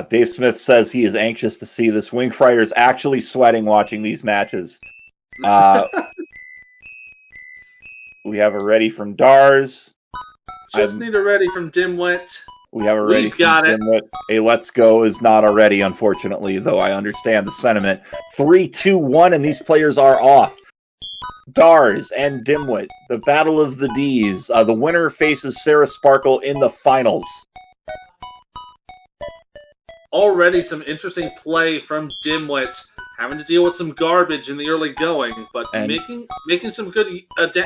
Dave Smith says he is anxious to see this. Wing Friar is actually sweating watching these matches. We have a ready from Dars. Need a ready from Dimwit. We have a ready from Dimwit. A let's go is not a ready, unfortunately, though I understand the sentiment. 3, 2, 1, and these players are off. Dars and Dimwit, the battle of the Ds. The winner faces Sarah Sparkle in the finals. Already some interesting play from Dimwit, having to deal with some garbage in the early going, but making some good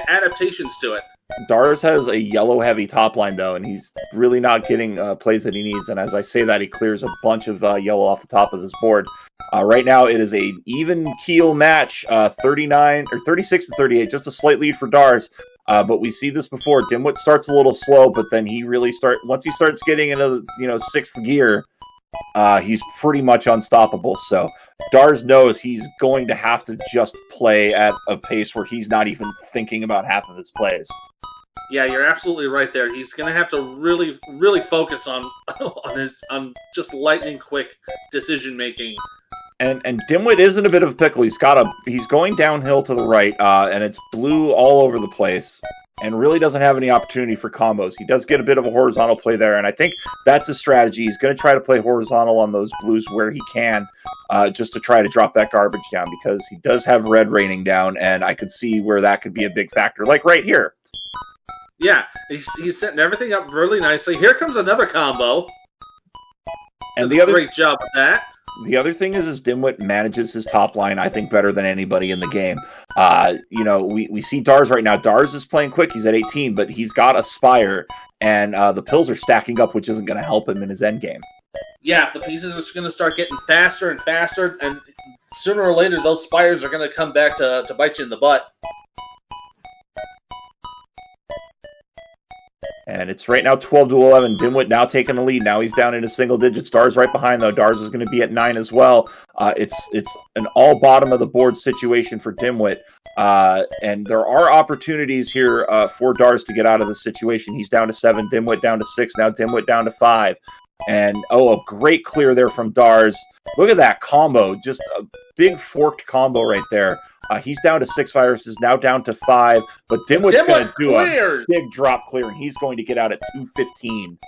adaptations to it. Dars has a yellow-heavy top line, though, and he's really not getting plays that he needs. And as I say that, he clears a bunch of yellow off the top of his board. Right now, it is a even keel match, 36 to 38, just a slight lead for Dars. But we see this before. Dimwit starts a little slow, but then he really once he starts getting into sixth gear. He's pretty much unstoppable. So Dars knows he's going to have to just play at a pace where he's not even thinking about half of his plays. Yeah, you're absolutely right there. He's going to have to really, really focus on just lightning quick decision making. And Dimwit is in a bit of a pickle. He's going downhill to the right, and it's blue all over the place. And really doesn't have any opportunity for combos. He does get a bit of a horizontal play there, and I think that's his strategy. He's going to try to play horizontal on those blues where he can, just to try to drop that garbage down, because he does have red raining down, and I could see where that could be a big factor, like right here. Yeah, he's setting everything up really nicely. Here comes another combo. And great job with that. The other thing is Dimwit manages his top line, I think, better than anybody in the game. We see Dars right now. Dars is playing quick. He's at 18, but he's got a Spire, and the pills are stacking up, which isn't going to help him in his end game. Yeah, the pieces are going to start getting faster and faster, and sooner or later, those Spires are going to come back to bite you in the butt. And it's right now 12 to 11. Dimwit now taking the lead. Now he's down into single digits. Dars right behind, though. Dars is going to be at 9 as well. It's an all bottom of the board situation for Dimwit. And there are opportunities here for Dars to get out of this situation. He's down to 7. Dimwit down to 6. Now Dimwit down to 5. And, a great clear there from Dars. Look at that combo. Just a big forked combo right there. He's down to 6 viruses, now down to 5. But Dimwit's going to do a big drop clear, and he's going to get out at 215.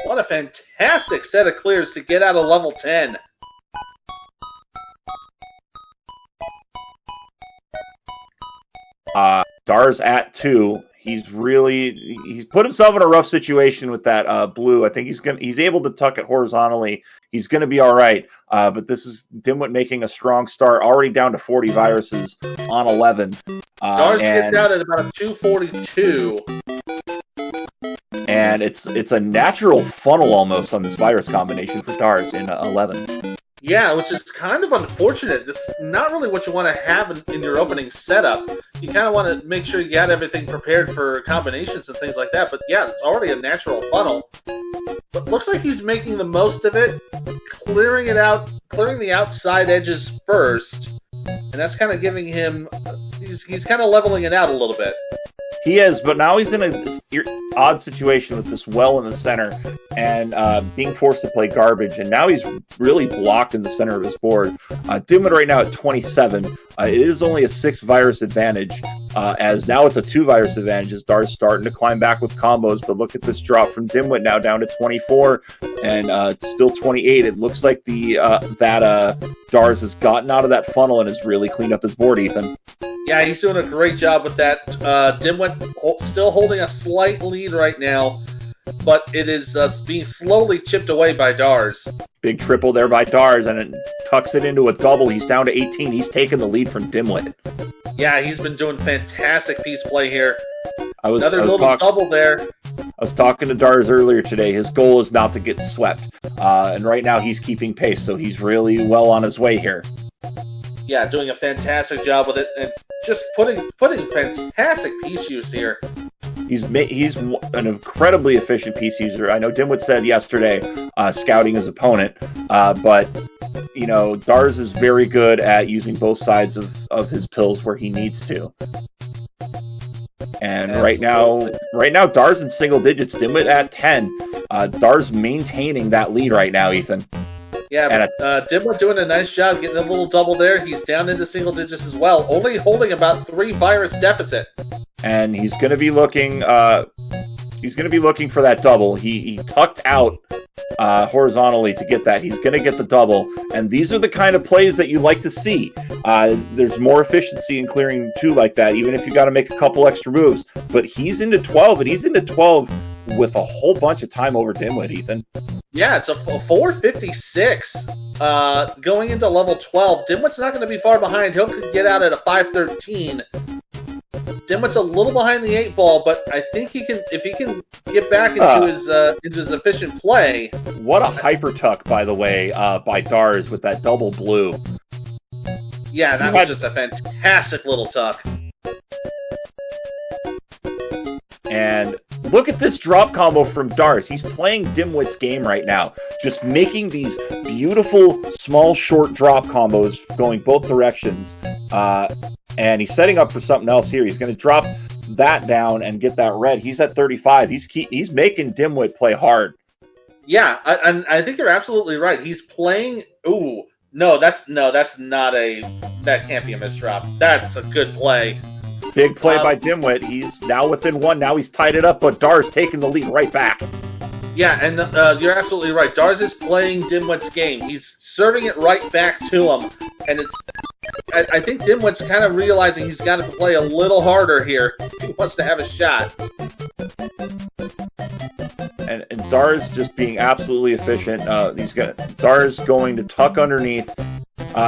What a fantastic set of clears to get out of level 10. Dars at 2. He's put himself in a rough situation with that blue. I think he's able to tuck it horizontally. He's going to be all right. But this is Dimwit making a strong start, already down to 40 viruses on 11. Dars gets out at about a 242. And it's a natural funnel almost on this virus combination for Dars in 11. Yeah, which is kind of unfortunate. It's not really what you want to have in your opening setup. You kind of want to make sure you got everything prepared for combinations and things like that. But yeah, it's already a natural funnel. But looks like he's making the most of it, clearing it out, clearing the outside edges first. And that's kind of giving him... He's kind of leveling it out a little bit. He is, but now he's in an odd situation with this well in the center and being forced to play garbage, and now he's really blocked in the center of his board. Dimwit right now at 27. It is only a 6 virus advantage, as now it's a 2 virus advantage as Dars starting to climb back with combos, but look at this drop from Dimwit now down to 24, and still 28. It looks like Dars has gotten out of that funnel and has really cleaned up his board, Ethan. Yeah, he's doing a great job with that. Dimwit still holding a slight lead right now, but it is being slowly chipped away by Dars. Big triple there by Dars, and it tucks it into a double. He's down to 18. He's taken the lead from Dimwit. Yeah, he's been doing fantastic piece play here. Another little double there. I was talking to Dars earlier today. His goal is not to get swept, and right now he's keeping pace, so he's really well on his way here. Yeah, doing a fantastic job with it, and just putting fantastic piece use here. He's an incredibly efficient piece user. I know Dimwit said yesterday scouting his opponent, but Dars is very good at using both sides of his pills where he needs to. And right now, Dar's in single digits. Dimwit at 10. Dar's maintaining that lead right now, Ethan. Yeah, Dimwit doing a nice job getting a little double there. He's down into single digits as well, only holding about 3 virus deficit. And he's going to be looking. He's going to be looking for that double. He tucked out horizontally to get that. He's going to get the double. And these are the kind of plays that you like to see. There's more efficiency in clearing 2 like that, even if you got to make a couple extra moves. But he's into 12, and he's into 12 with a whole bunch of time over Dimwit, Ethan. Yeah, it's a 456 going into level 12. Dimwit's not going to be far behind. He'll get out at a 513. Dimwit's a little behind the 8 ball, but I think he can, if he can get back into his efficient play. What a hyper tuck, by the way, by Dars with that double blue. Yeah, that was just a fantastic little tuck. And look at this drop combo from Dars. He's playing Dimwit's game right now. Just making these beautiful, small, short drop combos going both directions. And he's setting up for something else here. He's going to drop that down and get that red. He's at 35. He's making Dimwit play hard. Yeah, I think you're absolutely right. He's playing... Ooh, that can't be a misdrop. That's a good play. Big play by Dimwit. He's now within 1. Now he's tied it up, but Dar's taking the lead right back. Yeah, and you're absolutely right. Dars is playing Dimwit's game. He's serving it right back to him. And I think Dimwit's kind of realizing he's got to play a little harder here if he wants to have a shot. And Dar's just being absolutely efficient. Dar's going to tuck underneath.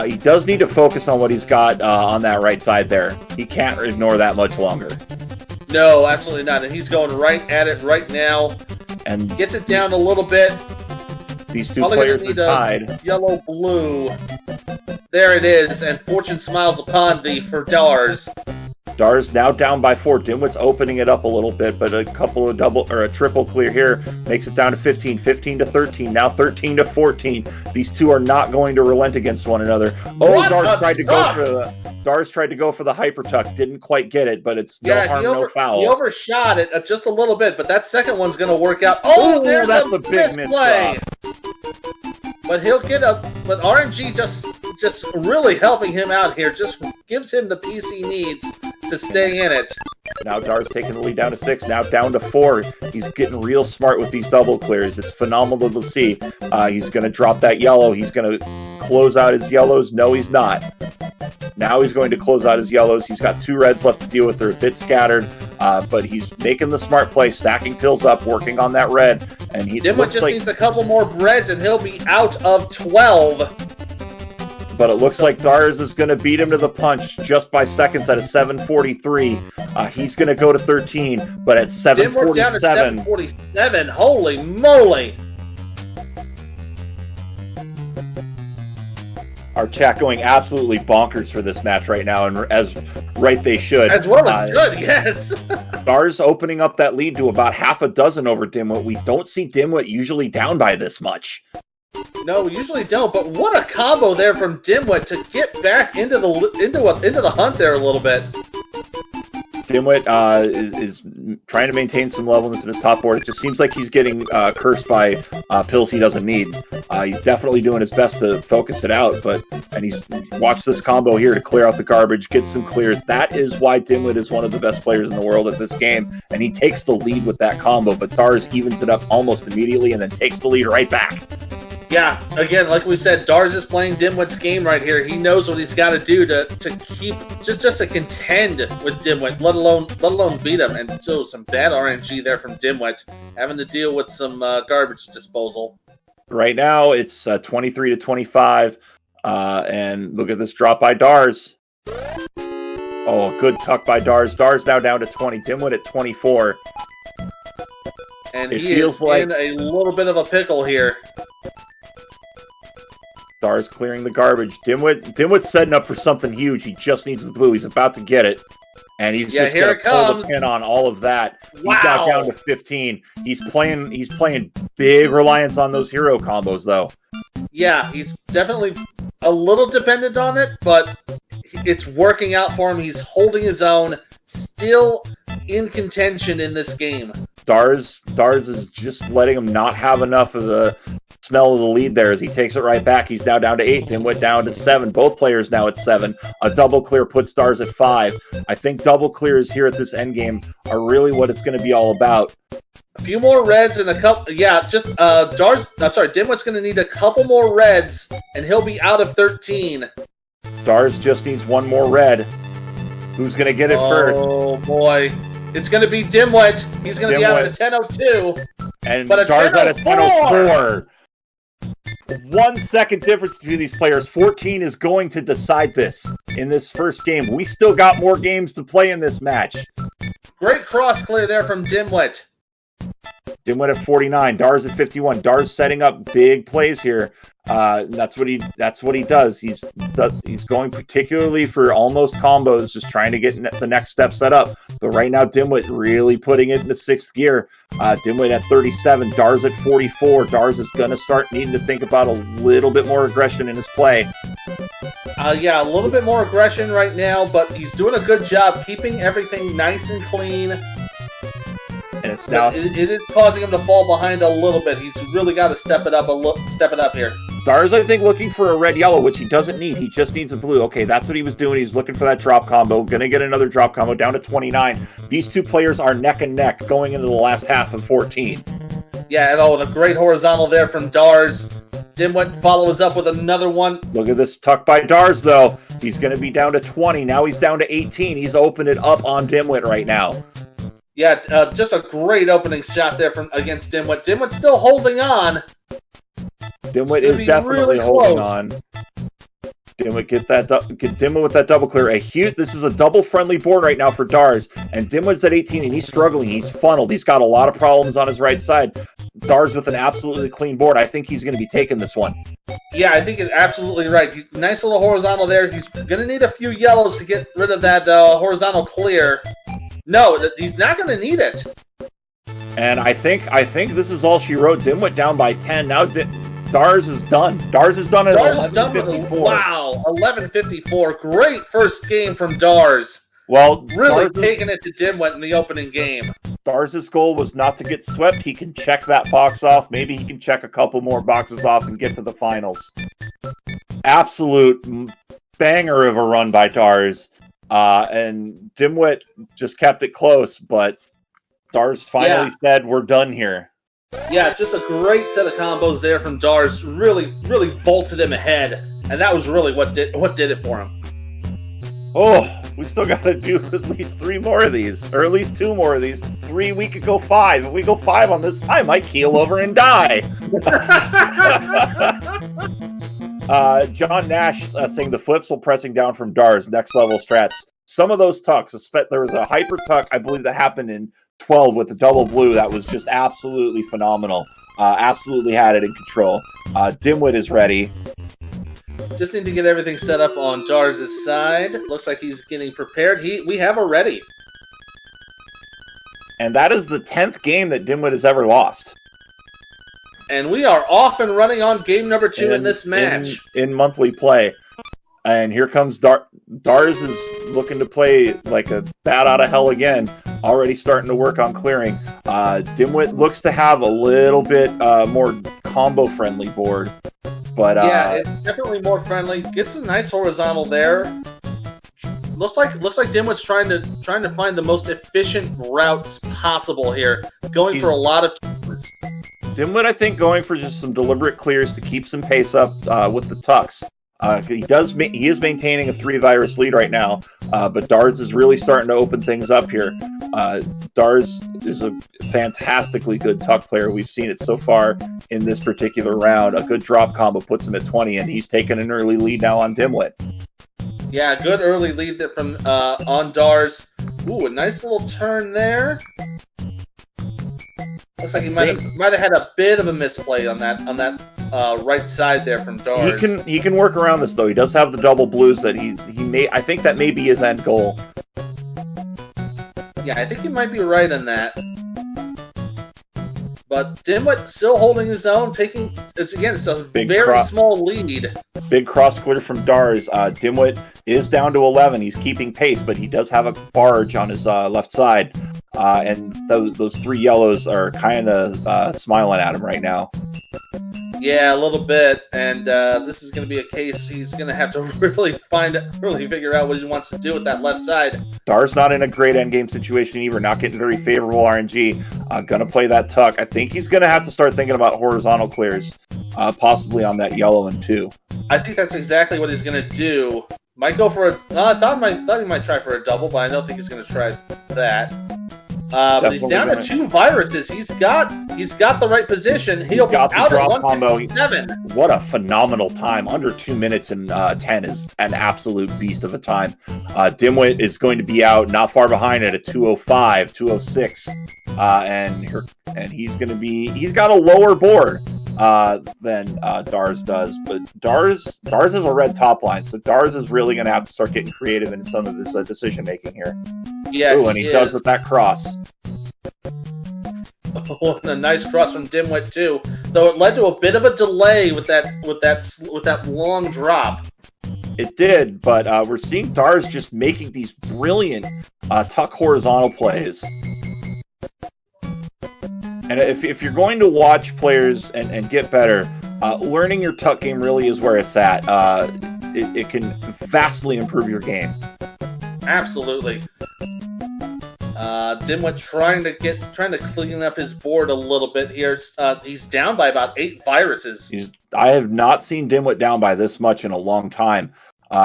He does need to focus on what he's got on that right side there. He can't ignore that much longer. No, absolutely not. And he's going right at it right now. And gets it down a little bit. These two players are tied. Yellow-blue. There it is, and fortune smiles upon thee for Dars. Dar's now down by 4. Dimwit's opening it up a little bit, but a couple of a triple clear here makes it down to 15, 15 to 13, now 13 to 14. These two are not going to relent against one another. Oh, Dar's tried to go for the hyper tuck, didn't quite get it, but it's no harm, no foul. He overshot it just a little bit, but that second one's going to work out. Oh, there's a big misplay. But he'll get but RNG just really helping him out here, just gives him the piece he needs to stay in it. Now Dar's taking the lead down to 6, now down to 4. He's getting real smart with these double clears. It's phenomenal to see. He's going to drop that yellow. He's going to close out his yellows. No, he's not. Now he's going to close out his yellows. He's got 2 reds left to deal with. They're a bit scattered, but he's making the smart play, stacking pills up, working on that red. And Dimwit just needs a couple more reds, and he'll be out of 12. But it looks like Dars is going to beat him to the punch just by seconds at a 7:43. He's going to go to 13, but at 7:47. Dimwit down to 7:47. Holy moly! Our chat going absolutely bonkers for this match right now, and as right they should. As well as good, yes. Dars opening up that lead to about half a dozen over Dimwit. We don't see Dimwit usually down by this much. No, we usually don't, but what a combo there from Dimwit to get back into the hunt there a little bit. Dimwit is trying to maintain some levelness in his top board. It just seems like he's getting cursed by pills he doesn't need. He's definitely doing his best to focus it out, and he's watched this combo here to clear out the garbage, get some clears. That is why Dimwit is one of the best players in the world at this game, and he takes the lead with that combo, but Dars evens it up almost immediately and then takes the lead right back. Yeah, again, like we said, Dars is playing Dimwit's game right here. He knows what he's got to do to keep just to contend with Dimwit, let alone beat him. And so some bad RNG there from Dimwit, having to deal with some garbage disposal. Right now, it's 23 to 25, and look at this drop by Dars. Oh, good tuck by Dars. Dars now down to 20. Dimwit at 24. And he is in a little bit of a pickle here. Dars clearing the garbage. Dimwit's setting up for something huge. He just needs the blue. He's about to get it. And he's just going to pull the pin on all of that. Wow. He's now down to 15. He's playing big reliance on those hero combos, though. Yeah, he's definitely a little dependent on it, but it's working out for him. He's holding his own. Still in contention in this game. Dars is just letting him not have enough of the smell of the lead there as he takes it right back. He's now down to 8. Dimwit down to 7. Both players now at 7. A double clear puts Dars at 5. I think double clears here at this end game are really what it's going to be all about. A few more reds and a couple. Yeah, just Dimwit's going to need a couple more reds, and he'll be out of 13. Dars just needs one more red. Who's going to get it first? Oh boy, it's going to be Dimwit. He's going to be out at a 10:02. And but Dars at a 10:04. 1 second difference between these players. 14 is going to decide this in this first game. We still got more games to play in this match. Great cross clear there from Dimwit. Dimwit at 49, Dars at 51. Dars setting up big plays here. That's what he does. He's going particularly for almost combos, just trying to get the next step set up. But right now, Dimwit really putting it in the 6th gear. Dimwit at 37, Dars at 44. Dars is going to start needing to think about a little bit more aggression in his play. Yeah, a little bit more aggression right now, but he's doing a good job keeping everything nice and clean. And it's now it is causing him to fall behind a little bit. He's really got to step it up here. Dars, I think, looking for a red-yellow, which he doesn't need. He just needs a blue. Okay, that's what he was doing. He's looking for that drop combo. Going to get another drop combo down to 29. These two players are neck and neck going into the last half of 14. Yeah, and a great horizontal there from Dars. Dimwit follows up with another one. Look at this tuck by Dars, though. He's going to be down to 20. Now he's down to 18. He's opened it up on Dimwit right now. Yeah, just a great opening shot there against Dimwit. Dimwit's still holding on. Dimwit is definitely really holding on. Dimwit get Dimwit with that double clear. This is a double friendly board right now for Dars, and Dimwit's at 18 and he's struggling. He's funneled. He's got a lot of problems on his right side. Dars with an absolutely clean board. I think he's going to be taking this one. Yeah, I think you're absolutely right. Nice little horizontal there. He's going to need a few yellows to get rid of that horizontal clear. No, he's not going to need it. And I think this is all she wrote. Dimwit down by 10. Now Dars is done. Dars is done at 11:54. Wow, 11:54. Great first game from Dars. Well, really taking it to Dimwit in the opening game. Dars' goal was not to get swept. He can check that box off. Maybe he can check a couple more boxes off and get to the finals. Absolute banger of a run by Dars. And Dimwit just kept it close, but Dars finally said, "We're done here." Yeah, just a great set of combos there from Dars. Really, really vaulted him ahead, and that was really what did it for him. Oh, we still got to do at least 3 more of these, or at least 2 more of these. 3, we could go 5. If we go 5 on this, I might keel over and die. John Nash saying the flips while pressing down from Dars, next level strats. Some of those tucks, there was a hyper tuck, I believe, that happened in 12 with the double blue. That was just absolutely phenomenal. Absolutely had it in control. Dimwit is ready. Just need to get everything set up on Dars' side. Looks like he's getting prepared. We have a ready. And that is the 10th game that Dimwit has ever lost. And we are off and running on game number 2 in this match. In monthly play. And here comes Dars is looking to play like a bat out of hell again. Already starting to work on clearing. Dimwit looks to have a little bit more combo-friendly board. But yeah, it's definitely more friendly. Gets a nice horizontal there. Looks like Dimwit's trying to find the most efficient routes possible here. He's for a lot of turns. Dimwit, I think, going for just some deliberate clears to keep some pace up with the tucks. He is maintaining a 3-virus lead right now, but Dars is really starting to open things up here. Dars is a fantastically good tuck player. We've seen it so far in this particular round. A good drop combo puts him at 20, and he's taken an early lead now on Dimwit. Yeah, good early lead from on Dars. Ooh, a nice little turn there. Looks like he might have had a bit of a misplay on that right side there from Dars. He can work around this though. He does have the double blues that he may. I think that may be his end goal. Yeah, I think you might be right on that. But Dimwit still holding his own, it's a very small lead. Big cross clear from Dars. Dimwit is down to 11. He's keeping pace, but he does have a barge on his left side. and those 3 yellows are kind of smiling at him right now. Yeah, a little bit, and this is going to be a case he's going to have to really figure out what he wants to do with that left side. Dar's not in a great endgame situation either, not getting very favorable RNG. Going to play that tuck. I think he's going to have to start thinking about horizontal clears, possibly on that yellow and 2. I think that's exactly what he's going to do. Might go for a... I thought he might try for a double, but I don't think he's going to try that. But he's down to 2 viruses. He's got the right position. He'll be out at 157. What a phenomenal time. Under 2 minutes and 10 is an absolute beast of a time. Dimwit is going to be out not far behind at a 205, 206. And he's got a lower board than Dars does. But Dars has a red top line, so Dars is really going to have to start getting creative in some of his decision making here. Yeah, and he does with that cross. Oh, and a nice cross from Dimwit too. Though it led to a bit of a delay with that long drop. It did, but we're seeing Dars just making these brilliant tuck horizontal plays. And if you're going to watch players and get better, learning your tuck game really is where it's at. It can vastly improve your game. Absolutely. Dimwit trying to clean up his board a little bit here. He's down by about 8 viruses. I have not seen Dimwit down by this much in a long time.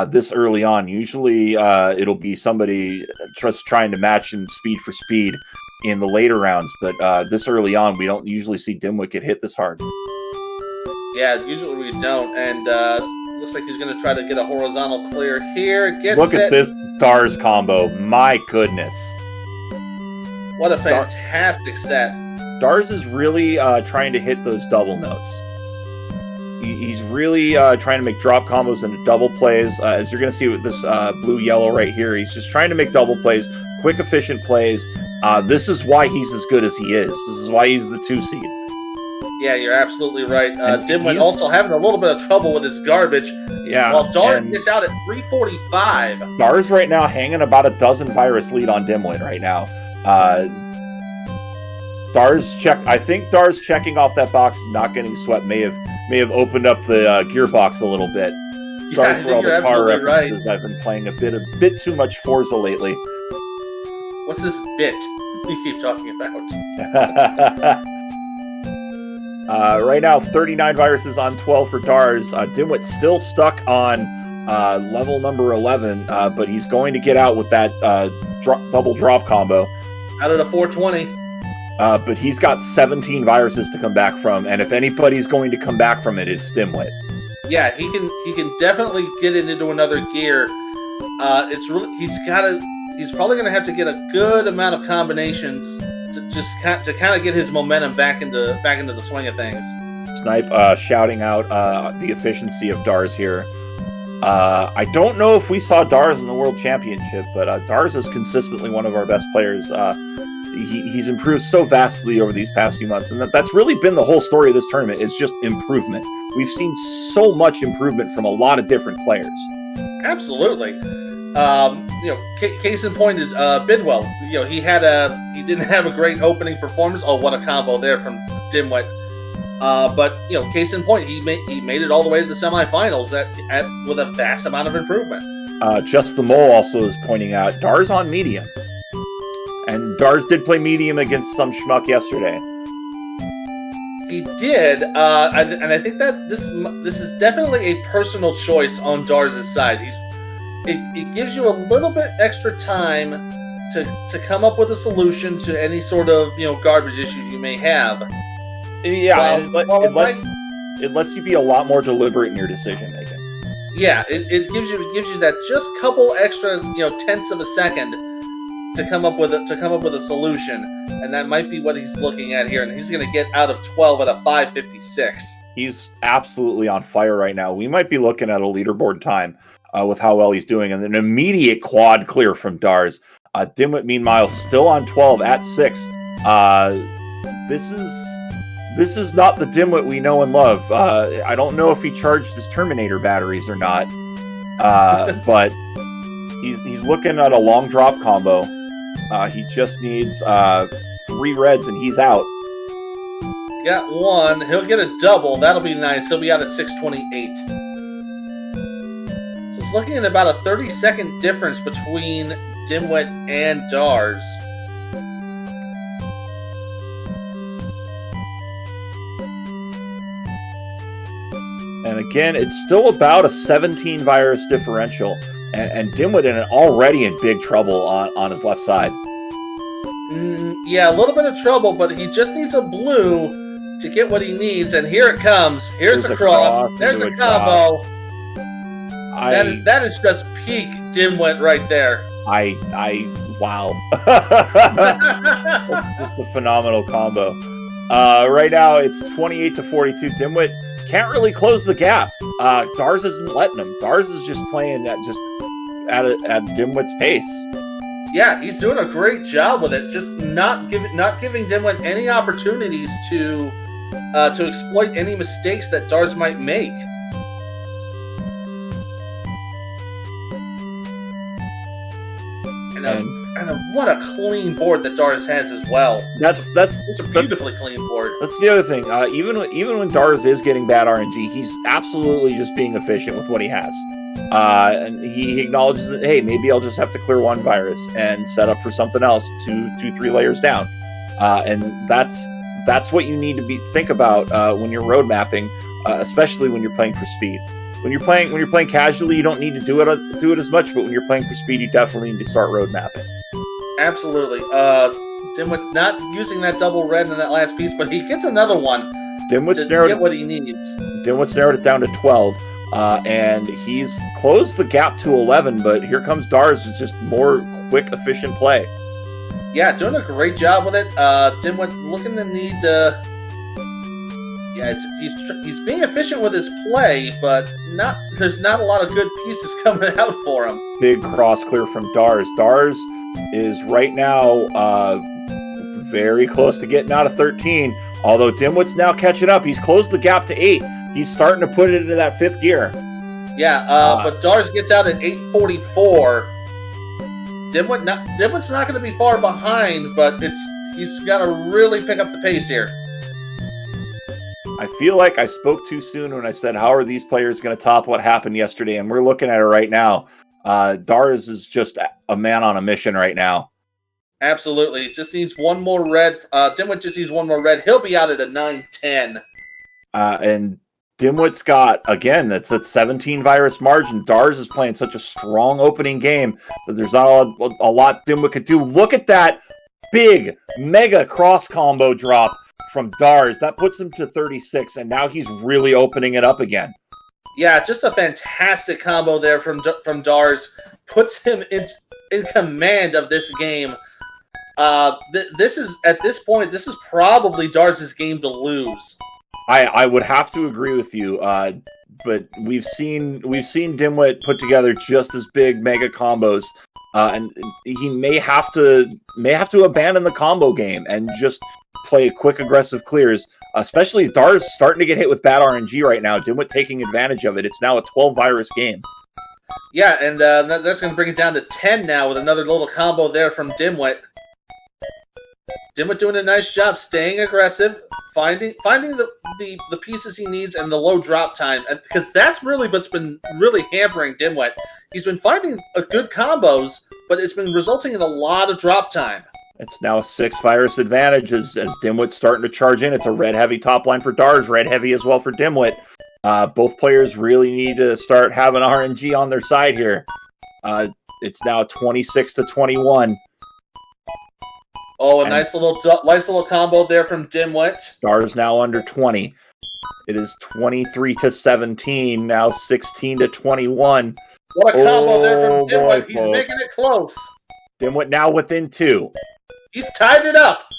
This early on, usually it'll be somebody just trying to match in speed for speed in the later rounds. But this early on, we don't usually see Dimwit get hit this hard. Yeah, usually we don't. And looks like he's going to try to get a horizontal clear here. Look at this Dars combo. My goodness. What a fantastic set. Dars is really trying to hit those double notes. He's really trying to make drop combos into double plays. As you're going to see with this blue-yellow right here, he's just trying to make double plays, quick, efficient plays. This is why he's as good as he is. This is why he's the 2 seed. Yeah, you're absolutely right. Dimwit also having a little bit of trouble with his garbage. Yeah, while Dars gets out at 345. Dars right now hanging about a dozen virus lead on Dimwit right now. I think Dars checking off that box, not getting swept, may have opened up the gearbox a little bit. Sorry for all the car references. Right. I've been playing a bit too much Forza lately. What's this bit you keep talking about? Right now, 39 viruses on 12 for Dars. Dimwit's still stuck on level number 11, but he's going to get out with that double drop combo. Out of the 420. But he's got 17 viruses to come back from, and if anybody's going to come back from it, it's Dimwit. Yeah, he can definitely get it into another gear. He's probably going to have to get a good amount of combinations to kind of get his momentum back into the swing of things. Snipe shouting out the efficiency of Dars here. I don't know if we saw Dars in the World Championship, but Dars is consistently one of our best players. He's improved so vastly over these past few months, and that's really been the whole story of this tournament, is just improvement. We've seen so much improvement from a lot of different players. Absolutely. Case in point is Bidwell. He didn't have a great opening performance. Oh, what a combo there from Dimwit. But case in point, he made it all the way to the semifinals with a vast amount of improvement. Just the Mole also is pointing out Dars on medium. And Dars did play medium against some schmuck yesterday. He did, and I think that this is definitely a personal choice on Dars' side. It gives you a little bit extra time to come up with a solution to any sort of garbage issue you may have. Yeah, it lets you be a lot more deliberate in your decision making. Yeah, it gives you that just couple extra tenths of a second to come up with a solution, and that might be what he's looking at here. And he's going to get out of 12 at a 5:56. He's absolutely on fire right now. We might be looking at a leaderboard time with how well he's doing, and an immediate quad clear from Dars. Dimwit, meanwhile, still on 12 at 6. This is not the Dimwit we know and love. I don't know if he charged his Terminator batteries or not, but he's looking at a long drop combo. He just needs 3 reds and he's out. Got 1. He'll get a double. That'll be nice. He'll be out at 628. So it's looking at about a 30-second difference between Dimwit and Dars. And again, it's still about a 17 virus differential. And Dimwit already in big trouble on his left side. Yeah, a little bit of trouble, but he just needs a blue to get what he needs. And here it comes. Here's a cross. There's a combo. That is just peak Dimwit right there. Wow. That's just a phenomenal combo. Right now, it's 28-42. Dimwit can't really close the gap. Dars isn't letting him. Dars is just playing at Dimwit's pace. Yeah, he's doing a great job with it. Just not giving Dimwit any opportunities to exploit any mistakes that Dars might make. And what a clean board that Dars has as well. It's a beautifully clean board. That's the other thing. Even when Dars is getting bad RNG, he's absolutely just being efficient with what he has. And he acknowledges that, hey, maybe I'll just have to clear 1 virus and set up for something else 2-3 layers down. And that's what you need to think about when you're road mapping, especially when you're playing for speed. When you're playing casually, you don't need to do it as much, but when you're playing for speed, you definitely need to start road mapping. Absolutely. Dimwit not using that double red in that last piece, but he gets another one Dimwit's to get what he needs. Dimwit's narrowed it down to 12, and he's closed the gap to 11, but here comes Dars. It's just more quick, efficient play. Yeah, doing a great job with it. Dimwit's looking to need to... Yeah, he's being efficient with his play, but there's not a lot of good pieces coming out for him. Big cross clear from Dars. Dars is right now very close to getting out of 13, although Dimwit's now catching up. He's closed the gap to 8. He's starting to put it into that 5th gear. Yeah, but Dars gets out at 8:44. Dimwit's not going to be far behind, but he's got to really pick up the pace here. I feel like I spoke too soon when I said, how are these players going to top what happened yesterday? And we're looking at it right now. Dars is just a man on a mission right now. Absolutely. Just needs 1 more red. Dimwit just needs 1 more red. He'll be out at a 9-10. And Dimwit's got, again, that's a 17 virus margin. Dars is playing such a strong opening game that there's not a lot Dimwit could do. Look at that big, mega cross combo drop from Dars. That puts him to 36, and now he's really opening it up again. Yeah, just a fantastic combo there from Dars. Puts him in command of this game. This is probably Dars' game to lose. I would have to agree with you, but we've seen Dimwit put together just as big mega combos, and he may have to abandon the combo game and just play quick, aggressive clears, especially Dars starting to get hit with bad RNG right now. Dimwit taking advantage of it. It's now a 12-virus game. Yeah, and that's going to bring it down to 10 now with another little combo there from Dimwit. Dimwit doing a nice job staying aggressive, finding the pieces he needs and the low drop time, because that's really what's been really hampering Dimwit. He's been finding good combos, but it's been resulting in a lot of drop time. It's now a 6-virus advantage as Dimwit's starting to charge in. It's a red-heavy top line for Dars, red-heavy as well for Dimwit. Both players really need to start having RNG on their side here. It's now 26-21. Oh, a nice little combo there from Dimwit. Dars now under 20. It is 23-17, now 16-21. What a combo there from Dimwit. He's making it close. Dimwit now within 2. He's tied it up.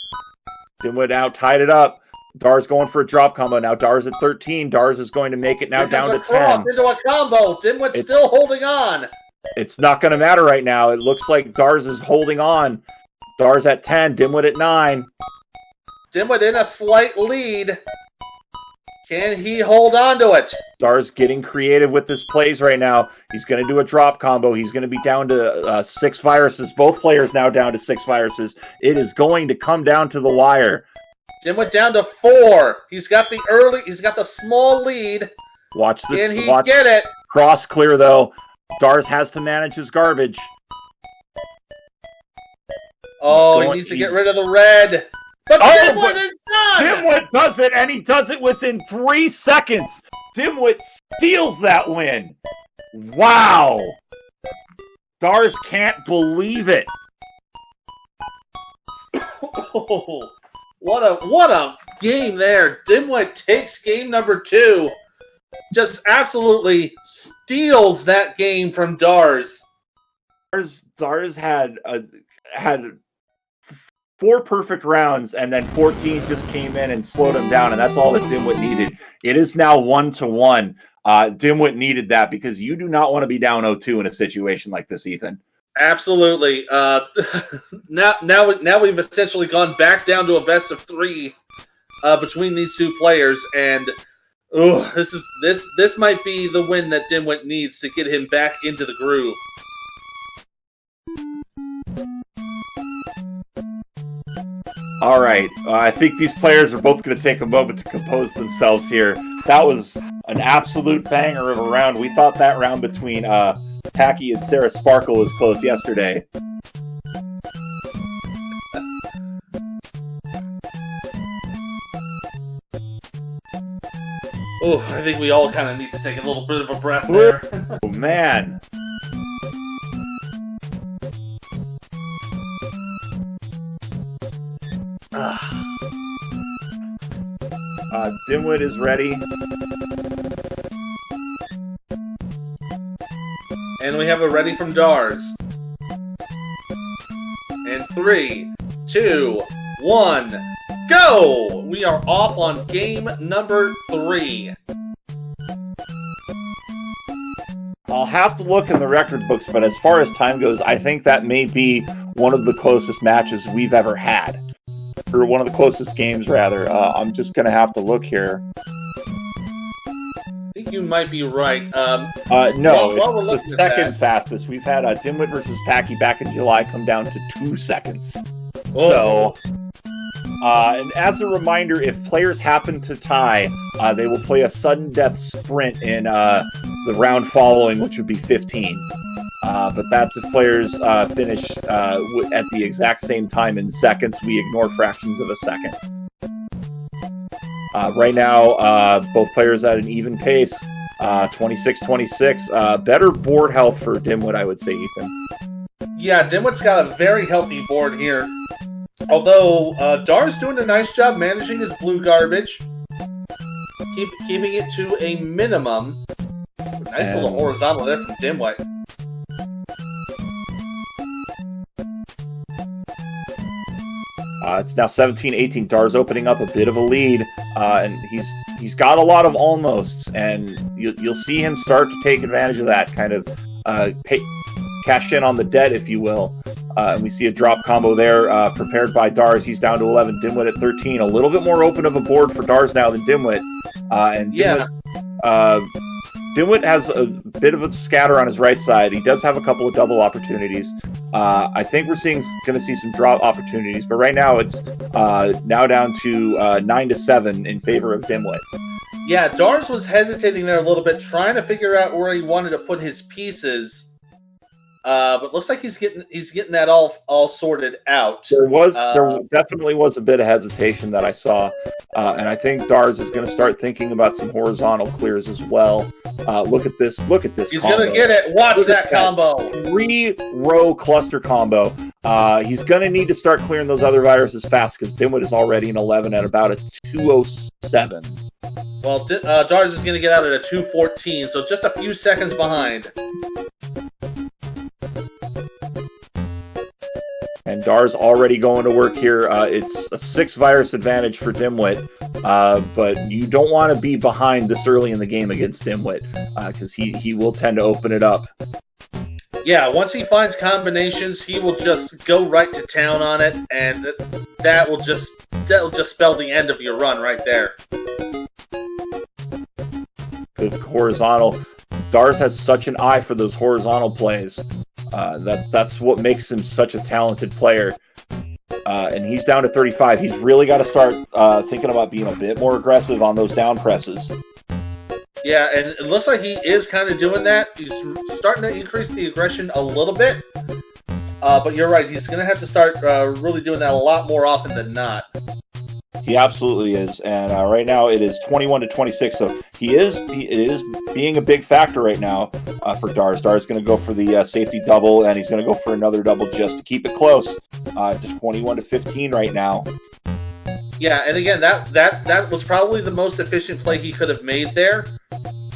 Dimwit now tied it up. Dars going for a drop combo. Now Dars at 13. Dars is going to make it now down to 10. Into a combo. Dimwit's still holding on. It's not going to matter right now. It looks like Dars is holding on. Dars at 10. Dimwit at 9. Dimwit in a slight lead. Can he hold on to it? Dar's getting creative with his plays right now. He's going to do a drop combo. He's going to be down to 6 viruses. Both players now down to 6 viruses. It is going to come down to the wire. Dimwit down to 4. He's got the small lead. Watch this. Can he get it? Cross clear, though. Dars has to manage his garbage. Oh, he needs to get rid of the red. But Dimwit is done! Dimwit does it, and he does it within 3 seconds. Dimwit steals that win. Wow. Dars can't believe it. Oh, what a game there. Dimwit takes game number 2. Just absolutely steals that game from Dars. Dars had 4 perfect rounds, and then 14 just came in and slowed him down, and that's all that Dimwit needed. It is now 1-1. Dimwit needed that because you do not want to be down 0-2 in a situation like this, Ethan. Absolutely. Now we've essentially gone back down to a best of 3 between these two players, and this might be the win that Dimwit needs to get him back into the groove. All right, I think these players are both going to take a moment to compose themselves here. That was an absolute banger of a round. We thought that round between Tacky and Sarah Sparkle was close yesterday. Oh, I think we all kind of need to take a little bit of a breath there. Oh, man. Dimwit is ready. And we have a ready from Dars. And 3, 2, 1, go! We are off on game number 3. I'll have to look in the record books, but as far as time goes, I think that may be one of the closest matches we've ever had. Or one of the closest games, rather. I'm just going to have to look here. I think you might be right. No, it's the second fastest. We've had Dimwit versus Packy back in July come down to 2 seconds. Oh. So, and as a reminder, if players happen to tie, they will play a sudden death sprint in the round following, which would be 15. But that's if players finish at the exact same time in seconds. We ignore fractions of a second. Right now, both players at an even pace, 26-26. Better board health for Dimwit, I would say, Ethan. Yeah, Dimwit's got a very healthy board here. Although, Dar's doing a nice job managing his blue garbage. Keeping it to a minimum. Nice little horizontal there from Dimwit. It's now 17-18. Dar's opening up a bit of a lead, and he's got a lot of almosts, and you'll see him start to take advantage of that, kind of cash in on the debt, if you will. And we see a drop combo there prepared by Dars. He's down to 11. Dimwit at 13. A little bit more open of a board for Dars now than Dimwit. Dimwit has a bit of a scatter on his right side. He does have a couple of double opportunities. I think we're going to see some drop opportunities, but right now it's now down to 9-7 in favor of Dimwit. Yeah, Dars was hesitating there a little bit, trying to figure out where he wanted to put his pieces. But looks like he's getting that all sorted out. There definitely was a bit of hesitation that I saw, and I think Dars is going to start thinking about some horizontal clears as well. Look at this! He's going to get it. Watch that combo. 3-row cluster combo. He's going to need to start clearing those other viruses fast because Dimwit is already in 11 at about a 207. Well, Dars is going to get out at a 214, so just a few seconds behind. And Dar's already going to work here. It's a 6 virus advantage for Dimwit, but you don't want to be behind this early in the game against Dimwit because he will tend to open it up. Yeah, once he finds combinations, he will just go right to town on it, and that'll just spell the end of your run right there. Good horizontal. Dars has such an eye for those horizontal plays. That's what makes him such a talented player. And he's down to 35. He's really got to start thinking about being a bit more aggressive on those down presses. Yeah, and it looks like he is kind of doing that. He's starting to increase the aggression a little bit. But you're right. He's going to have to start really doing that a lot more often than not. He absolutely is. And right now it is 21-26. So he is being a big factor right now for Dars. Dars is going to go for the safety double, and he's going to go for another double just to keep it close. To 21-15 right now. Yeah, and again, that was probably the most efficient play he could have made there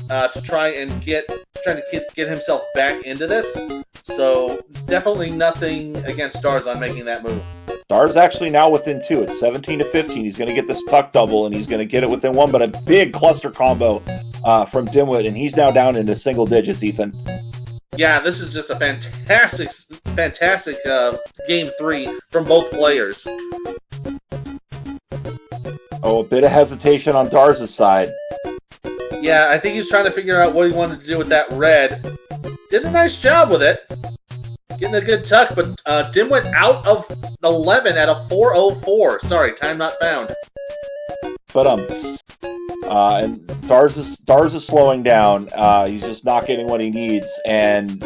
to try to get himself back into this. So definitely nothing against Dars on making that move. Dars actually now within 2. It's 17-15. He's going to get this tuck double, and he's going to get it within 1. But a big cluster combo from dmwit, and he's now down into single digits, Ethan. Yeah, this is just a fantastic game 3 from both players. Oh, a bit of hesitation on Dars' side. Yeah, I think he was trying to figure out what he wanted to do with that red. Did a nice job with it. Getting a good tuck, but dmwit out of 11 at a 4:04. Sorry, time not found. But and Dars is slowing down. He's just not getting what he needs, and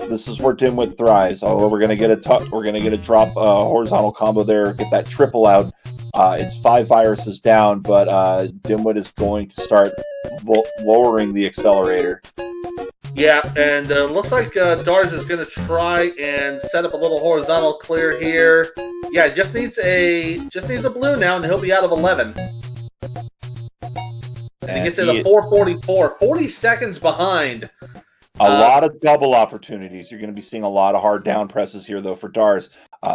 this is where dmwit thrives. Oh, we're gonna get a tuck. We're gonna get a drop horizontal combo there. Get that triple out. It's 5 viruses down, but dmwit is going to start lowering the accelerator. Yeah, and looks like Dars is going to try and set up a little horizontal clear here. Yeah, just needs a blue now, and he'll be out of 11. And he gets it a 4:44, 40 seconds behind. A lot of double opportunities. You're going to be seeing a lot of hard down presses here, though, for Dars.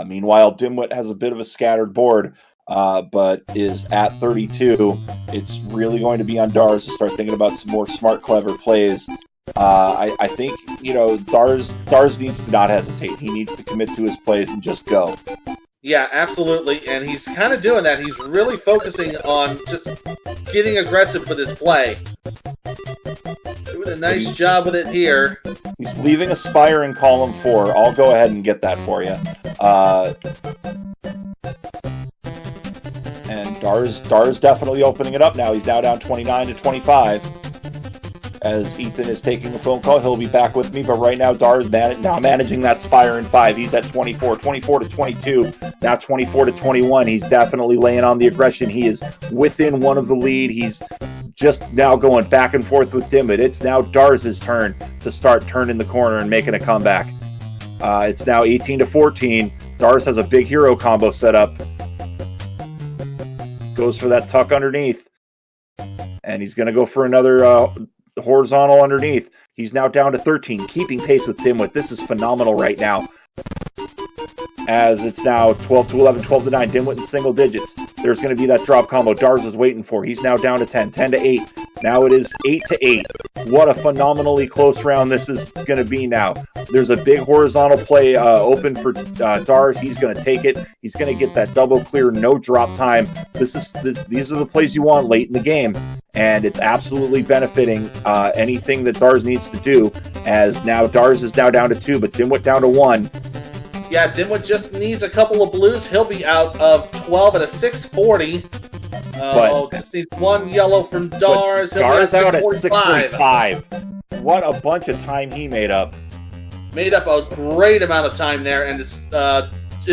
Meanwhile, dmwit has a bit of a scattered board, but is at 32. It's really going to be on Dars to start thinking about some more smart, clever plays. I think, Dars needs to not hesitate. He needs to commit to his plays and just go. Yeah, absolutely. And he's kind of doing that. He's really focusing on just getting aggressive for this play. Doing a nice job with it here. He's leaving a spire in column 4. I'll go ahead and get that for you. And Dars definitely opening it up now. He's now down 29-25. As Ethan is taking a phone call, he'll be back with me. But right now, Dars now managing that spire in 5. He's at 24-22, now 24-21. He's definitely laying on the aggression. He is within 1 of the lead. He's just now going back and forth with dmwit. It's now Dars' turn to start turning the corner and making a comeback. It's now 18-14. Dars has a big hero combo set up. Goes for that tuck underneath. And he's going to go for another horizontal underneath. He's now down to 13, keeping pace with dmwit. This is phenomenal right now. As it's now 12-11, 12-9, dmwit in single digits. There's going to be that drop combo Dars is waiting for. He's now down to 10, 10-8. Now it is 8-8. What a phenomenally close round this is going to be now. There's a big horizontal play open for Dars. He's going to take it. He's going to get that double clear, no drop time. These are the plays you want late in the game. And it's absolutely benefiting anything that Dars needs to do, as now Dars is now down to 2, but dmwit down to 1. Yeah, dmwit just needs a couple of blues. He'll be out of 12 at a 6:40. Just needs 1 yellow from Dars. Dars out at 6:45. What a bunch of time he made up. Made up a great amount of time there, and it's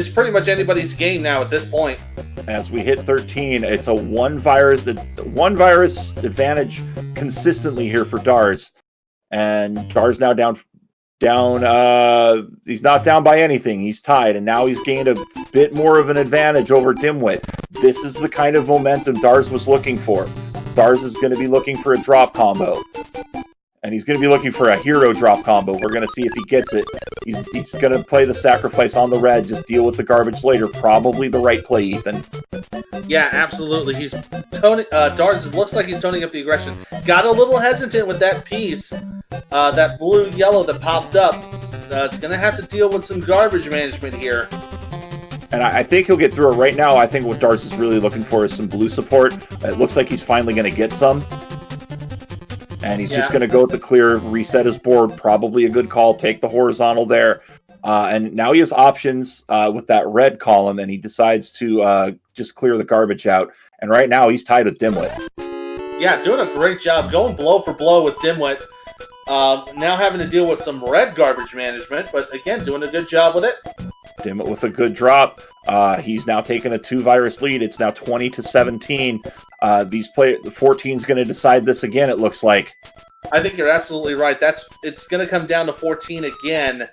pretty much anybody's game now at this point. As we hit 13, it's a one virus advantage consistently here for Dars. And Dars now down. He's not down by anything. He's tied, and now he's gained a bit more of an advantage over dmwit. This is the kind of momentum Dars was looking for. Dars is going to be looking for a drop combo. And he's going to be looking for a hero drop combo. We're going to see if he gets it. He's going to play the sacrifice on the red, just deal with the garbage later. Probably the right play, Ethan. Yeah, absolutely. He's toning. Dars looks like he's toning up the aggression. Got a little hesitant with that piece, that blue-yellow that popped up. It's going to have to deal with some garbage management here. And I think he'll get through it right now. I think what Dars is really looking for is some blue support. It looks like he's finally going to get some. And he's just going to go with the clear, reset his board. Probably a good call. Take the horizontal there. And now he has options with that red column, and he decides to just clear the garbage out. And right now, he's tied with Dimwit. Yeah, doing a great job. Going blow for blow with Dimwit. Now having to deal with some red garbage management, but again, doing a good job with it. Dimwit with a good drop. He's now taken a 2-virus lead. It's now 20-17. The 14 is going to decide this again, it looks like. I think you're absolutely right. It's going to come down to 14 again.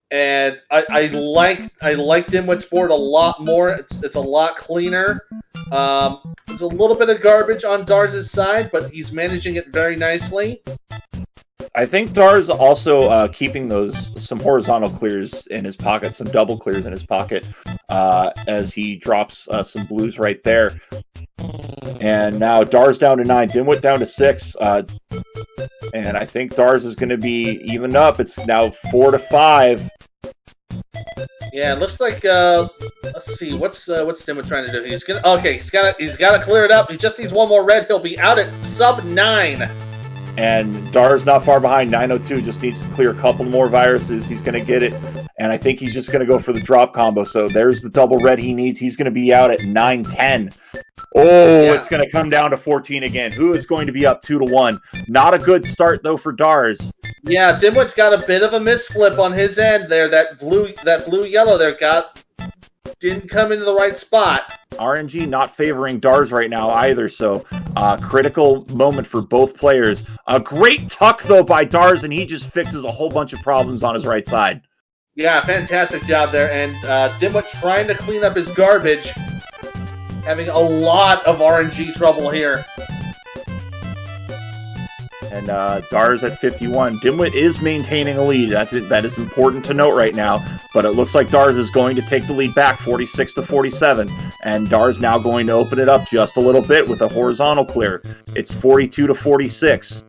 And I like Dimwit's board a lot more. It's a lot cleaner. There's a little bit of garbage on Darz's side, but he's managing it very nicely. I think Darz also keeping some horizontal clears in his pocket, some double clears in his pocket, as he drops some blues right there. And now Darz down to 9, Dimwit down to 6, and I think Darz is going to be evened up. It's now 4-5. Yeah, it looks like. Let's see, what's Dimwit trying to do? He's got to clear it up. He just needs one more red. He'll be out at sub 9. And Dar's not far behind. 902 just needs to clear a couple more viruses. He's going to get it. And I think he's just going to go for the drop combo. So there's the double red he needs. He's going to be out at 9-10. Oh, yeah. It's going to come down to 14 again. Who is going to be up 2-1? Not a good start, though, for Darz. Yeah, Dimwit's got a bit of a misflip on his end there. That blue-yellow there didn't come into the right spot. RNG not favoring Darz right now either, so critical moment for both players. A great tuck, though, by Darz, and he just fixes a whole bunch of problems on his right side. Yeah, fantastic job there. And Dimwit trying to clean up his garbage, having a lot of RNG trouble here. And Darz at 51. Dimwit is maintaining a lead. That is important to note right now. But it looks like Darz is going to take the lead back, 46-47. And Darz now going to open it up just a little bit with a horizontal clear. It's 42-46.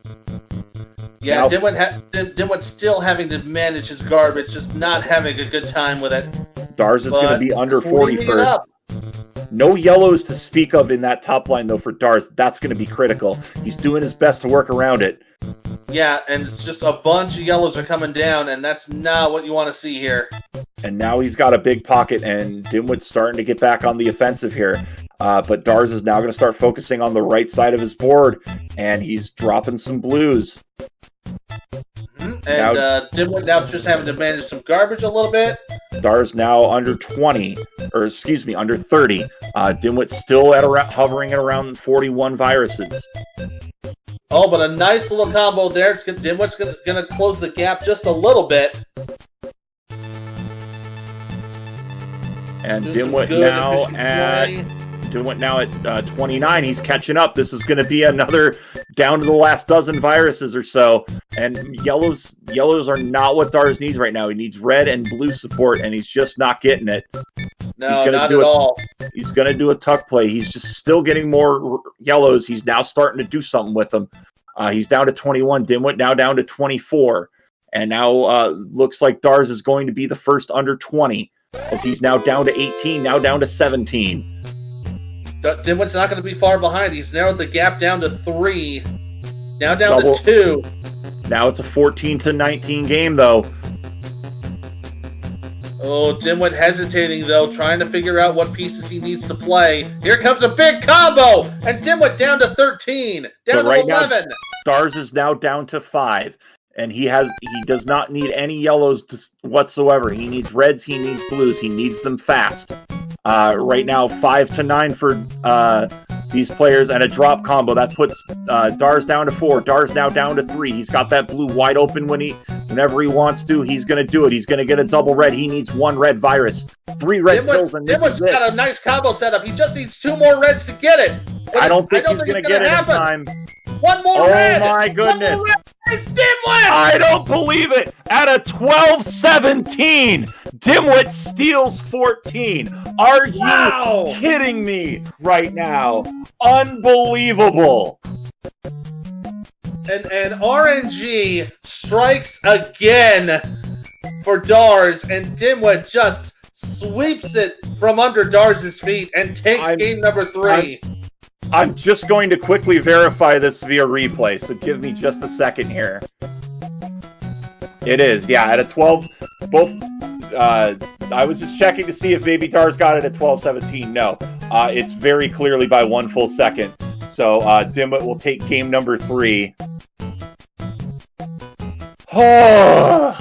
Yeah, Dimwit's still having to manage his garbage, just not having a good time with it. Darz is going to be under 40 first. No yellows to speak of in that top line, though, for Darz. That's going to be critical. He's doing his best to work around it. Yeah, and it's just a bunch of yellows are coming down, and that's not what you want to see here. And now he's got a big pocket, and Dimwit's starting to get back on the offensive here. But Darz is now going to start focusing on the right side of his board, and he's dropping some blues. And Dimwit now just having to manage some garbage a little bit. Darz now under 20, or excuse me, under 30. Dimwit's still hovering at around 41 viruses. Oh, but a nice little combo there. Dimwit's going to close the gap just a little bit. And Dimwit now at 29. He's catching up. This is going to be another down to the last dozen viruses or so. And yellows are not what Darz needs right now. He needs red and blue support, and he's just not getting it. No, not at all. He's going to do a tuck play. He's just still getting more yellows. He's now starting to do something with them. He's down to 21. Dimwit now down to 24. And now looks like Darz is going to be the first under 20, as he's now down to 18, now down to 17. Dimwit's not going to be far behind. He's narrowed the gap down to 3. Now down to 2. Now it's a 14-19 game, though. Oh, Dimwit hesitating, though, trying to figure out what pieces he needs to play. Here comes a big combo! And Dimwit down to 13. Down to 11. Darz is now down to 5. And he does not need any yellows whatsoever. He needs reds, he needs blues, he needs them fast. Right now, 5-9 for these players, and a drop combo. That puts Darz down to 4. Darz now down to 3. He's got that blue wide open whenever he wants to. He's going to do it. He's going to get a double red. He needs 1 red virus. 3 red kills, and this is it. Dimwit's got a nice combo setup. He just needs 2 more reds to get it. I don't think he's going to get it in time. 1 more red! Oh my goodness! It's Dimwit! I don't believe it! At a 12-17, Dimwit steals 14. Are you kidding me right now? Unbelievable! And RNG strikes again for Darz, and Dimwit just sweeps it from under Darz's feet and takes game number 3. I'm just going to quickly verify this via replay, so give me just a second here. It is, yeah, at a 12, both, I was just checking to see if maybe Dars got it at 12-17. No, it's very clearly by 1 full second. So, Dimwit will take game number 3. Oh!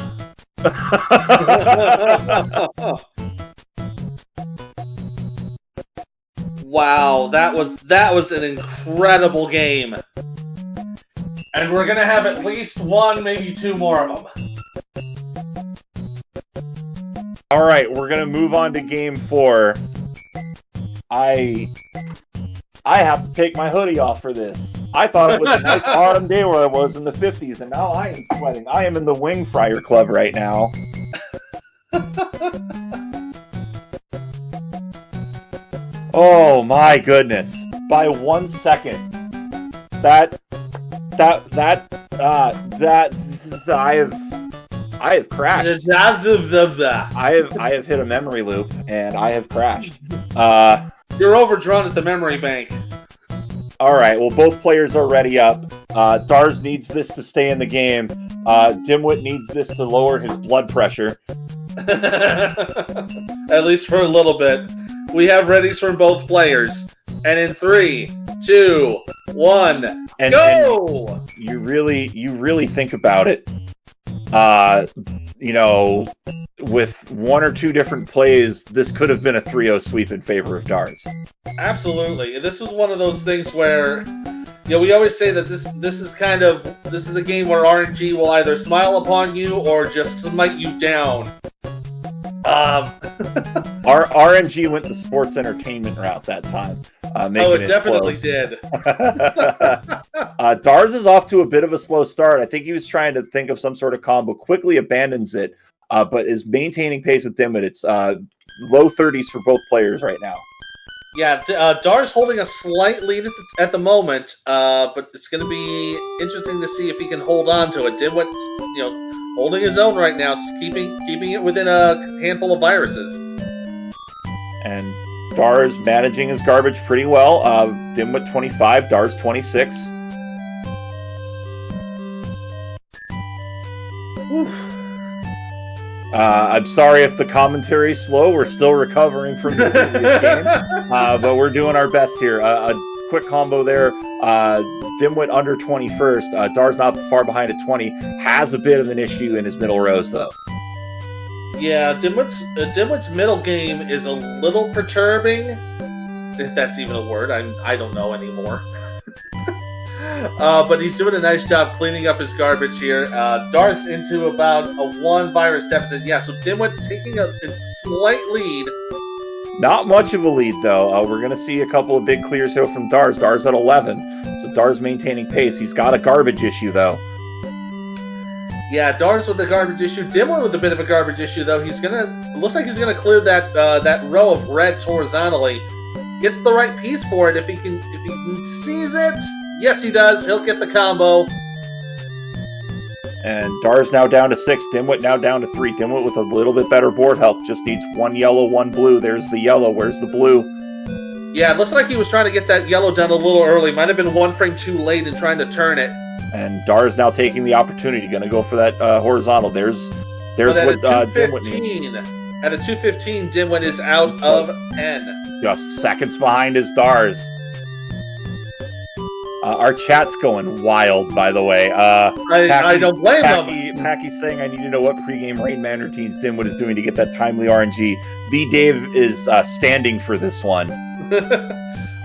Wow, that was an incredible game. And we're gonna have at least one, maybe 2 more of them. All right, we're gonna move on to game 4. I have to take my hoodie off for this. I thought it was a nice autumn day where I was in the 50s, and now I am sweating. I am in the Wing Fryer Club right now. Oh my goodness! By 1 second, I have crashed. I have hit a memory loop, and I have crashed. You're overdrawn at the memory bank. All right. Well, both players are ready up. Dars needs this to stay in the game. Dimwit needs this to lower his blood pressure. At least for a little bit. We have readies from both players. And in 3, 2, 1, go! And you really think about it. You know, with 1 or 2 different plays, this could have been a 3-0 sweep in favor of Dars. Absolutely. This is one of those things where, you know, we always say that this is a game where RNG will either smile upon you or just smite you down. Our RNG went the sports entertainment route that time. It definitely did. Dars is off to a bit of a slow start. I think he was trying to think of some sort of combo, quickly abandons it, but is maintaining pace with Dimwit. It's low 30s for both players right now. Yeah, Dars holding a slight lead at the moment, but it's going to be interesting to see if he can hold on to it. Dimwit's, holding his own right now, keeping it within a handful of viruses. And Dars managing his garbage pretty well. Dimwit 25, Dars 26. I'm sorry if the commentary's slow. We're still recovering from the previous game, but we're doing our best here. A quick combo there. Dimwit under 21st. Dars not far behind at 20. Has a bit of an issue in his middle rows, though. Yeah, Dimwit's middle game is a little perturbing, if that's even a word. I don't know anymore. But he's doing a nice job cleaning up his garbage here. Dars into about a 1 virus deficit. Yeah, so Dimwit's taking a slight lead. Not much of a lead, though. We're going to see a couple of big clears here from Dars. Dars at 11. So Dars maintaining pace. He's got a garbage issue, though. Yeah, Dars with the garbage issue. Dimwit with a bit of a garbage issue, though. Looks like he's gonna clear that row of reds horizontally. Gets the right piece for it if he can seize it. Yes, he does. He'll get the combo. And Dars now down to 6. Dimwit now down to 3. Dimwit with a little bit better board help. Just needs 1 yellow, 1 blue. There's the yellow. Where's the blue? Yeah, it looks like he was trying to get that yellow done a little early. Might have been 1 frame too late in trying to turn it. And Dars now taking the opportunity. Going to go for that horizontal. There's what Dimwit needs. At a 2:15, Dimwit is out of 10. Just seconds behind is Dars. Our chat's going wild, by the way. I don't blame them. Packy's saying, I need to know what pregame Rain Man routines Dimwit is doing to get that timely RNG. V-Dave is standing for this one.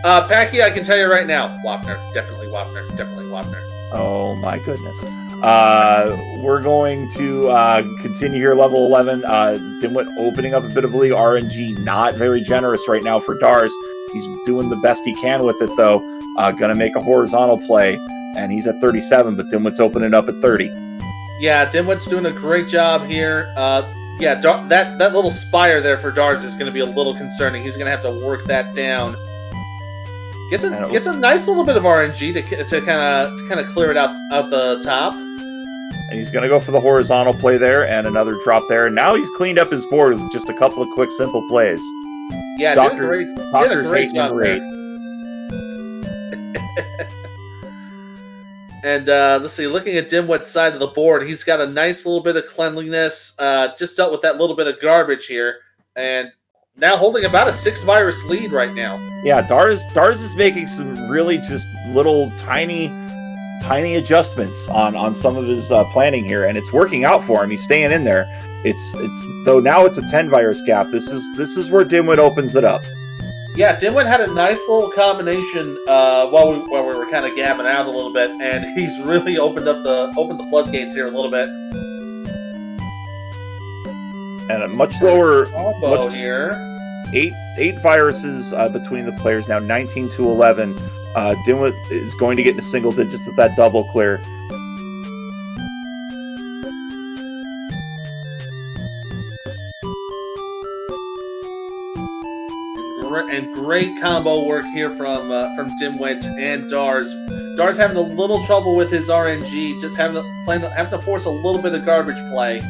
Packy, I can tell you right now, Wapner. Definitely Wapner. Definitely Wapner. Oh, my goodness. We're going to continue here, level 11. Dimwit opening up a bit of a lead. RNG not very generous right now for Dars. He's doing the best he can with it, though. Going to make a horizontal play, and he's at 37, but Dimwit's opening up at 30. Yeah, Dimwit's doing a great job here. That little spire there for Dars is going to be a little concerning. He's going to have to work that down. Gets a nice little bit of RNG to kind of clear it out the top. And he's going to go for the horizontal play there, and another drop there. And now he's cleaned up his board with just a couple of quick, simple plays. Yeah, Doctor's did a great job there. And let's see, looking at Dimwit's side of the board, he's got a nice little bit of cleanliness. Just dealt with that little bit of garbage here. And now holding about a 6-virus lead right now. Yeah, Dars is making some really just little tiny adjustments on some of his planning here, and it's working out for him. He's staying in there. It's though now it's a 10-virus gap. This is where Dimwit opens it up. Yeah, Dimwit had a nice little combination while we were kind of gabbing out a little bit, and he's really opened the floodgates here a little bit. And a much lower combo here. Eight viruses between the players now, 19-11. Dimwit is going to get into single digits with that double clear. And great combo work here from Dimwit and Dars. Dars having a little trouble with his RNG, just having to force a little bit of garbage play.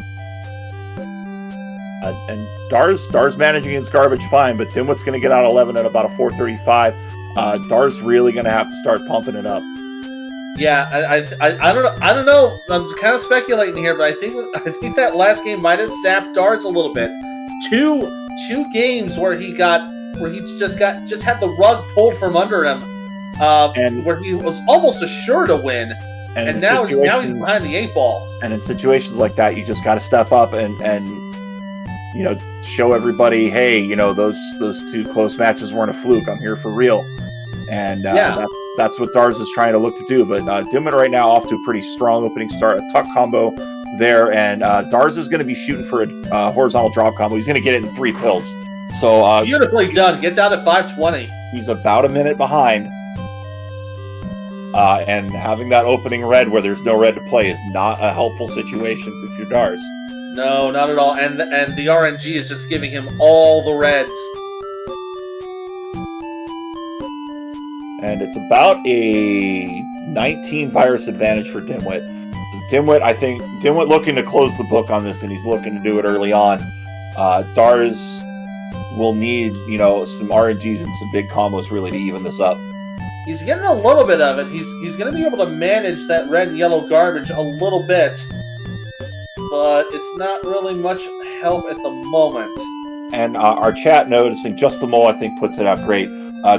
And Dars managing his garbage fine, but Dimwit's going to get out 11 at about a 435. Dars really going to have to start pumping it up. Yeah, I don't know. I'm kind of speculating here, but I think that last game might have sapped Dars a little bit. Two games where he just had the rug pulled from under him, and where he was almost assured to win, and now he's behind the 8 ball. And in situations like that, you just got to step up and show everybody, hey, those 2 close matches weren't a fluke. I'm here for real, and that's what Dars is trying to look to do. But Dimwit right now off to a pretty strong opening start, a tuck combo there, and Dars is going to be shooting for a horizontal drop combo. He's going to get it in 3 pills. So beautifully done. Gets out at 520. He's about a minute behind. And having that opening red where there's no red to play is not a helpful situation if you're Dars. No, not at all. And the RNG is just giving him all the reds. And it's about a 19 virus advantage for Dimwit. I think Dimwit looking to close the book on this, and he's looking to do it early on. Dars will need, some RNGs and some big combos really to even this up. He's getting a little bit of it. He's going to be able to manage that red and yellow garbage a little bit, but it's not really much help at the moment. And our chat noticing, Just the Mole, I think, puts it out great.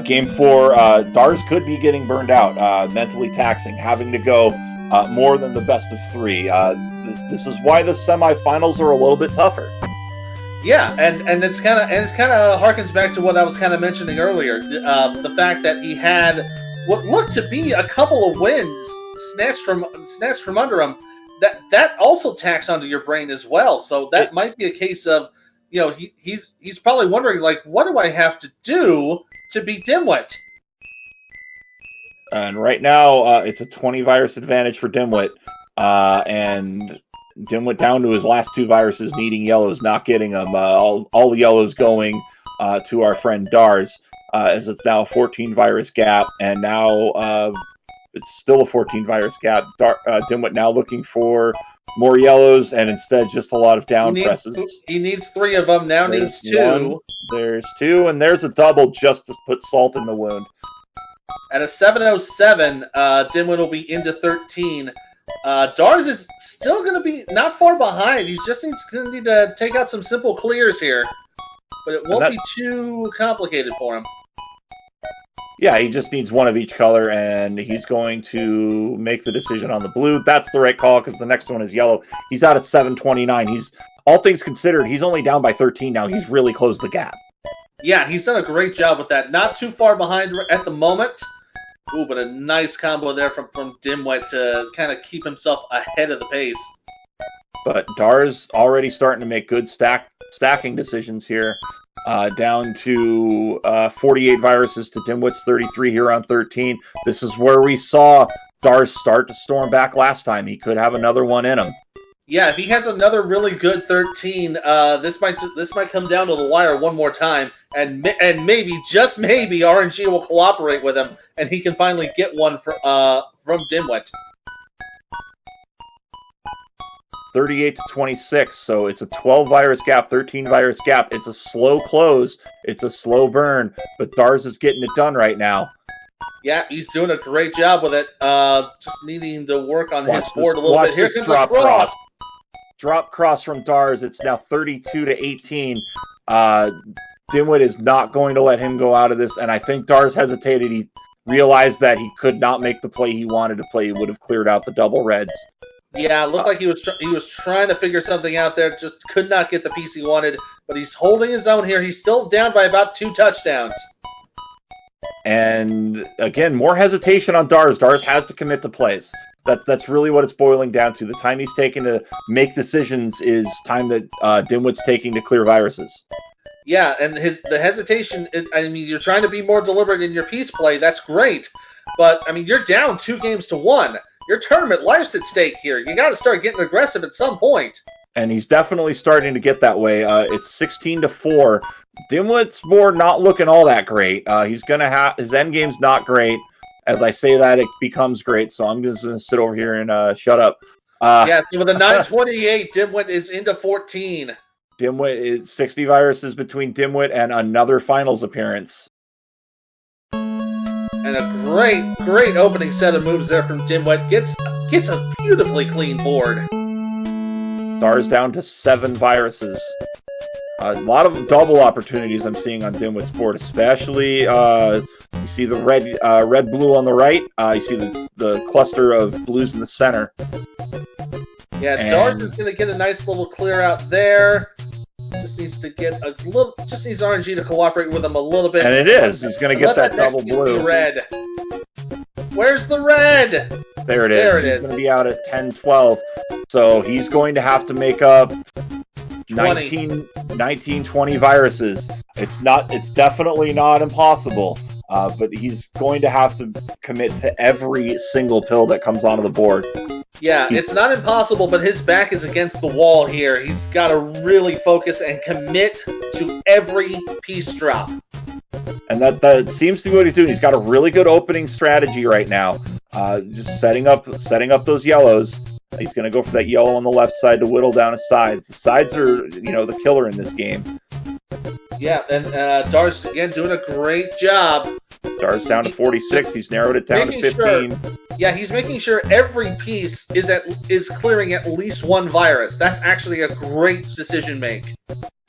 Game 4, Dars could be getting burned out, mentally taxing, having to go more than the best of 3. This is why the semifinals are a little bit tougher. Yeah, and it's kind of harkens back to what I was kind of mentioning earlier. The fact that he had what looked to be a couple of wins snatched from under him. That also tax onto your brain as well. So that might be a case of, he's probably wondering, like, what do I have to do to beat Dimwit? And right now, it's a 20 virus advantage for Dimwit, and Dimwit down to his last 2 viruses, needing yellows, not getting them. All the yellows going to our friend Dars, as it's now a 14 virus gap, and now it's still a 14 virus gap. Dimwit now looking for more yellows, and instead just a lot of down presses. He needs 3 of them, now needs 2. There's 2, and there's a double just to put salt in the wound. At a 707, Dimwit will be into 13. Dars is still going to be not far behind. He's just going to need to take out some simple clears here, but it won't be too complicated for him. Yeah, he just needs 1 of each color, and he's going to make the decision on the blue. That's the right call, because the next one is yellow. He's out at 729. He's, all things considered, he's only down by 13 now. He's really closed the gap. Yeah, he's done a great job with that. Not too far behind at the moment. Ooh, but a nice combo there from Dimwit to kind of keep himself ahead of the pace. But Dars already starting to make good stacking decisions here. Down to 48 viruses to Dimwit's 33 here on 13. This is where we saw Dars start to storm back last time. He could have another one in him. Yeah, if he has another really good 13, this might come down to the wire one more time, and maybe, just maybe, RNG will cooperate with him, and he can finally get one from Dimwit. 38-26, so it's a 12 virus gap, 13 virus gap. It's a slow close, it's a slow burn, but Dars is getting it done right now. Yeah, he's doing a great job with it. Just needing to work on his board a little watch bit. Here this comes drop the cross. Drop cross from Dars. It's now 32-18. Dimwit is not going to let him go out of this, and I think Dars hesitated. He realized that he could not make the play he wanted to play. He would have cleared out the double reds. Yeah, it looked like he was trying to figure something out there. Just could not get the piece he wanted, but he's holding his own here. He's still down by about 2 touchdowns. And again, more hesitation on Dars. Dars has to commit to plays. That's really what it's boiling down to. The time he's taking to make decisions is time that Dimwit's taking to clear viruses. Yeah, and the hesitation is, I mean, you're trying to be more deliberate in your piece play. That's great. But, I mean, you're down 2 games to 1. Your tournament life's at stake here. You got to start getting aggressive at some point. And he's definitely starting to get that way. It's 16-4. Dimwit's board not looking all that great. He's going to have his end game's not great. As I say that, it becomes great. So I'm just going to sit over here and shut up. Yeah, so with a 928, Dimwit is into 14. Dimwit is 60 viruses between Dimwit and another finals appearance. And a great opening set of moves there from Dimwit. Gets a beautifully clean board. Dars down to 7 viruses. A lot of double opportunities I'm seeing on Dimwit's board, especially you see the red-blue on the right. You see the cluster of blues in the center. Yeah, Dars is going to get a nice little clear out there. Just needs to get just needs RNG to cooperate with him a little bit. And it is. He's going to get that double blue. Red. Where's the red? There it is. There it he's is. going to be out at 10-12. So he's going to have to make up 19, 20 viruses. It's definitely not impossible. But he's going to have to commit to every single pill that comes onto the board. Yeah, it's not impossible, but his back is against the wall here. He's got to really focus and commit to every piece drop. And that seems to be what he's doing. He's got a really good opening strategy right now. Just setting up those yellows. He's going to go for that yellow on the left side to whittle down his sides. The sides are, the killer in this game. Yeah, and Dars, again, doing a great job. Dars down to 46. He's narrowed it down to 15. Yeah, he's making sure every piece is clearing at least 1 virus. That's actually a great decision make.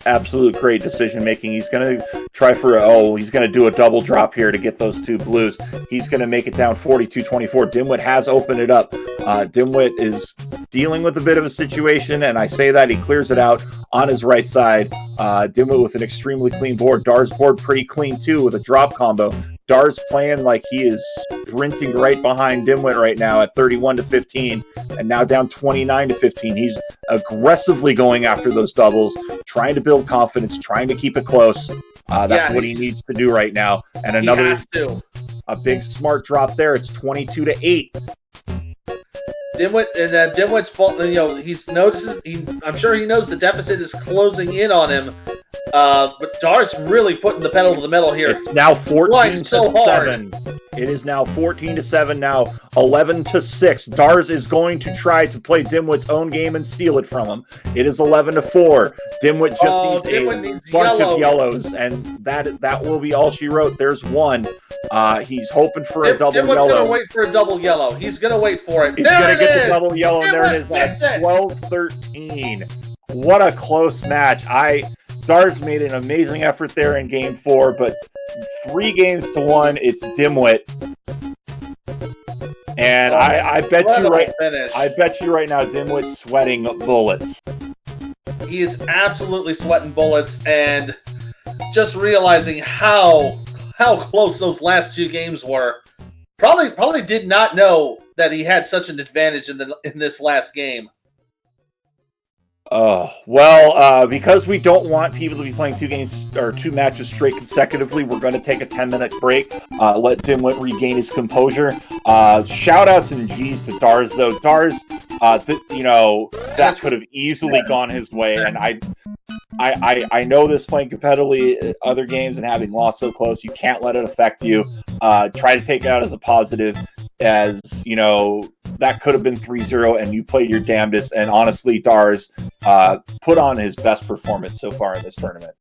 Absolute great decision making. He's going to try he's going to do a double drop here to get those 2 blues. He's going to make it down 42-24. Dimwit has opened it up. Dimwit is dealing with a bit of a situation, and I say that he clears it out on his right side. Dimwit with an extremely clean board. Dars board pretty clean too with a drop combo. Dars playing like he is sprinting right behind Dimwit right now at 31-15, and now down 29-15. He's aggressively going after those doubles, trying to build confidence, trying to keep it close. That's what he needs to do right now. And a big smart drop there. It's 22-8. Dimwit's fault. I'm sure he knows the deficit is closing in on him. But Dars really putting the pedal to the metal here. It's now 14-7. It is now 14-7. Now 11-6. Dars is going to try to play Dimwit's own game and steal it from him. It is 11-4. Dimwit just needs a bunch of yellows, and that will be all she wrote. There's 1. He's hoping for a double yellow. Dimwit's gonna wait for a double yellow. He's gonna wait for it. He's gonna get the double yellow, and there it is. That's 12-13. What a close match. Dars made an amazing effort there in Game 4, but 3 games to 1, it's Dimwit. And I bet you right now, Dimwit's sweating bullets. He is absolutely sweating bullets, and just realizing how close those last 2 games were. Probably did not know that he had such an advantage in this last game. Because we don't want people to be playing 2 games or 2 matches straight consecutively, we're going to take a 10-minute break. Let Dimwit regain his composure. Shout outs and G's to Dars, though. Dars, that could have easily gone his way, and I know this playing competitively other games and having lost so close, you can't let it affect you. Try to take it out as a positive, as that could have been 3-0 and you played your damnedest. And honestly, Dars put on his best performance so far in this tournament.